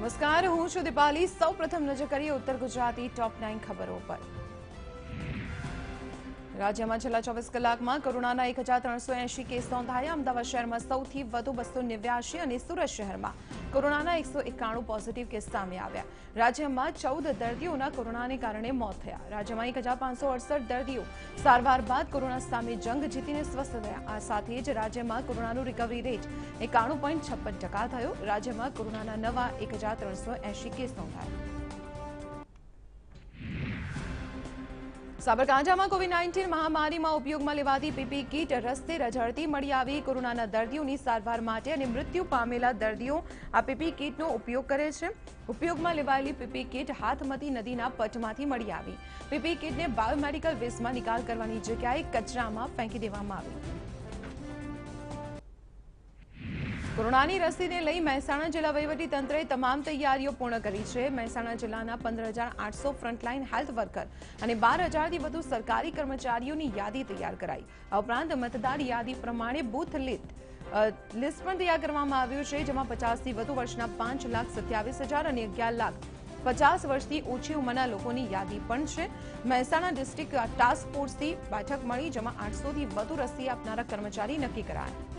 નમસ્કાર, હું છું દીપાલી। સૌપ્રથમ નજર કરીએ ઉત્તર ગુજરાતી ટોપ 9 ખબરો પર। રાજ્યમાં છેલ્લા 24 કલાકમાં કોરોનાના 1380 કેસ નોંધાયા। અમદાવાદ શહેરમાં સૌથી વધુ 289 અને સુરત શહેરમાં કોરોનાના 191 પોઝિટિવ કેસ સામે આવ્યા। રાજ્યમાં 14 દર્દીઓના કોરોનાને કારણે મોત થયા। રાજ્યમાં 1568 દર્દીઓ સારવાર બાદ કોરોના સામે જંગ જીતીને સ્વસ્થ થયા। આ સાથે જ રાજ્યમાં કોરોનાનું રિકવરી રેટ 91.56% થયો। રાજ્યમાં કોરોનાના નવા 1380 કેસ નોંધાયા। સાબરકાંઠામાં કોવિડ-19 મહામારીમાં ઉપયોગમાં લેવાતી પીપીઈ કીટ રસ્તે રઝળતી મળી આવી। કોરોનાના દર્દીઓની સારવાર માટે અને મૃત્યુ પામેલા દર્દીઓ આ પીપીઈ કીટનો ઉપયોગ કરે છે। ઉપયોગમાં લેવાયેલી પીપીઈ કીટ હાથમતી નદીના પટમાંથી મળી આવી। પીપીઈ કીટને બાયોમેડિકલ વેસ્ટમાં નિકાલ કરવાની જગ્યાએ કચરામાં ફેંકી દેવામાં આવી। કોરોનાની રસીને લઈ મહેસાણા જિલ્લા વહીવટીતંત્રે તમામ તૈયારીઓ પૂર્ણ કરી છે। મહેસાણા જિલ્લાના 15,800 ફ્રન્ટલાઇન હેલ્થ વર્કર અને 12,000થી વધુ સરકારી કર્મચારીઓની યાદી તૈયાર કરાઈ। આ ઉપરાંત મતદાર યાદી પ્રમાણે બૂથ લિસ્ટ પણ તૈયાર કરવામાં આવ્યું છે, જેમાં 50થી વધુ વર્ષના 5,27,000 અને 11,50 વર્ષથી ઓછી ઉંમરના લોકોની યાદી પણ છે। મહેસાણા ડિસ્ટ્રિક્ટ ટાસ્ક ફોર્સથી બેઠક મળી, જેમાં 800થી વધુ રસી આપનારા કર્મચારી નક્કી કરાયા।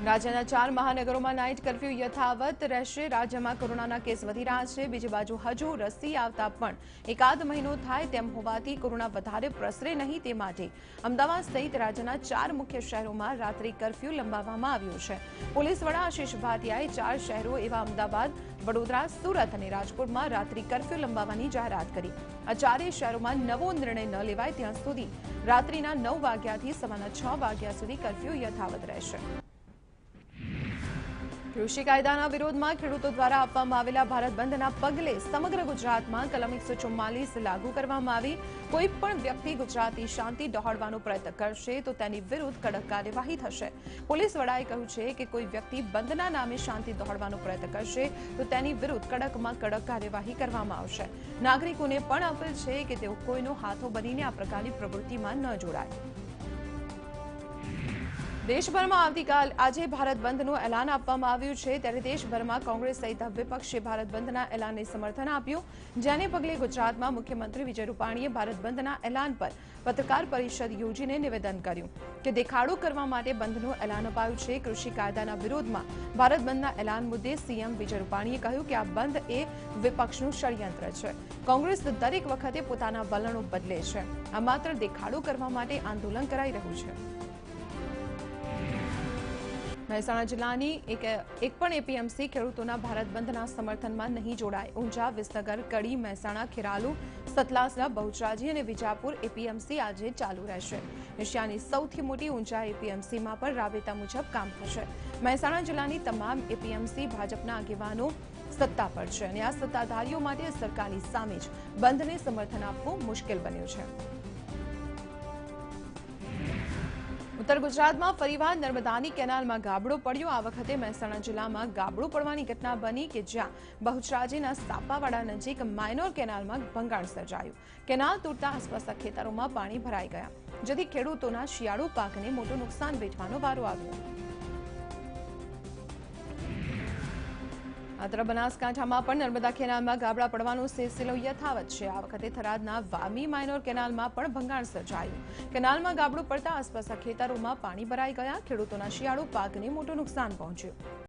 રાજ્યના 4 મહાનગરોમાં નાઇટ કર્ફ્યુ યથાવત રહેશે। રાજ્યમાં કોરોનાના કેસ વધી રહ્યા છે। બીજી બાજુ હજુ રસી આવતા પણ એકાદ મહિનો થાય તેમ હોવાથી કોરોના વધારે પ્રસરે નહીં તે માટે અમદાવાદ સહિત રાજ્યના 4 મુખ્ય શહેરોમાં રાત્રિ કર્ફ્યુ લંબાવવામાં આવ્યો છે। પોલીસ વડા આશિષ ભાટિયાએ 4 શહેરો એવા અમદાવાદ, વડોદરા, સુરત અને રાજકોટમાં રાત્રિ કર્ફ્યુ લંબાવવાની જાહેરાત કરી। આ 4 શહેરોમાં નવો નિર્ણય ન લેવાય ત્યાં સુધી રાત્રિના 9 વાગ્યાથી સવારના 6 વાગ્યા સુધી કર્ફ્યુ યથાવત રહેશે। કૃષિ કાયદાના વિરોધમાં ખેડૂતો દ્વારા આપવામાં આવેલા ભારત બંધના પગલે સમગ્ર ગુજરાતમાં કલમ 144 લાગુ કરવામાં આવી। કોઈ પણ વ્યક્તિ ગુજરાતની શાંતિ ડહોળવાનો પ્રયત્ન કરશે તો તેની વિરુદ્ધ કડક કાર્યવાહી થશે। પોલીસ વડાએ કહ્યું છે કે કોઈ વ્યક્તિ બંધના નામે શાંતિ ડહોળવાનો પ્રયત્ન કરશે તો તેની વિરુદ્ધ કડકમાં કડક કાર્યવાહી કરવામાં આવશે। નાગરિકોને પણ અપીલ છે કે તેઓ કોઈનો હાથો બનીને આ પ્રકારની પ્રવૃત્તિમાં ન જોડાય। દેશભરમાં આજે ભારત બંધનું એલાન આપવામાં આવ્યું છે, ત્યારે દેશભરમાં કોંગ્રેસ સહિત વિપક્ષે ભારત બંધના એલાનને સમર્થન આપ્યું, જેને પગલે ગુજરાતમાં મુખ્યમંત્રી વિજય રૂપાણીએ ભારત બંધના એલાન પર પત્રકાર પરિષદ યોજીને નિવેદન કર્યું કે દેખાડો કરવા માટે બંધનું એલાન અપાયું છે। કૃષિ કાયદાના વિરોધમાં ભારત બંધના એલાન મુદ્દે સીએમ વિજય રૂપાણીએ કહ્યું કે આ બંધ એ વિપક્ષનું ષડયંત્ર છે। કોંગ્રેસ દરેક વખતે પોતાના વલણો બદલે છે। આ માત્ર દેખાડો કરવા માટે આંદોલન કરાઈ રહ્યું છે। મહેસાણા જિલ્લાની એક પણ એપીએમસી ખેડૂતોના ભારત બંધના સમર્થનમાં નહીં જોડાય। ઊંઝા, વિસનગર, કડી, મહેસાણા, ખેરાલુ, સતલાસણા, બહુચરાજી અને વિજાપુર એપીએમસી આજે ચાલુ રહેશે। એશિયાની સૌથી મોટી ઊંઝા એપીએમસીમાં પણ રાબેતા મુજબ કામ થશે। મહેસાણા જિલ્લાની તમામ એપીએમસી ભાજપના આગેવાનો સત્તા પર છે અને આ સત્તાધારીઓ માટે સરકારની સામે જ બંધને સમર્થન આપવું મુશ્કેલ બન્યું છે। ઉત્તર ગુજરાતમાં ફરીવાર નર્મદાની કેનાલમાં ગાબડો પડ્યો। આ વખતે મહેસાણા જિલ્લામાં ગાબડો પડવાની ઘટના બની કે જ્યાં બહુચરાજીના સાપાવાડા નજીક માઇનોર કેનાલમાં ભંગાણ સર્જાયું। કેનાલ તૂટતા આસપાસના ખેતરોમાં પાણી ભરાઈ ગયા, જેથી ખેડૂતોના શિયાળુ પાકને મોટું નુકસાન વેઠવાનો વારો આવ્યો। આ તરફ બનાસકાંઠામાં પણ નર્મદા કેનાલમાં ગાબડા પડવાનો સિલસિલો યથાવત છે। આ વખતે થરાદના વામી માઇનોર કેનાલમાં પણ ભંગાણ સર્જાયું। કેનાલમાં ગાબડું પડતા આસપાસના ખેતરોમાં પાણી ભરાઈ ગયા, ખેડૂતોના શિયાળુ પાકને મોટું નુકસાન પહોંચ્યું।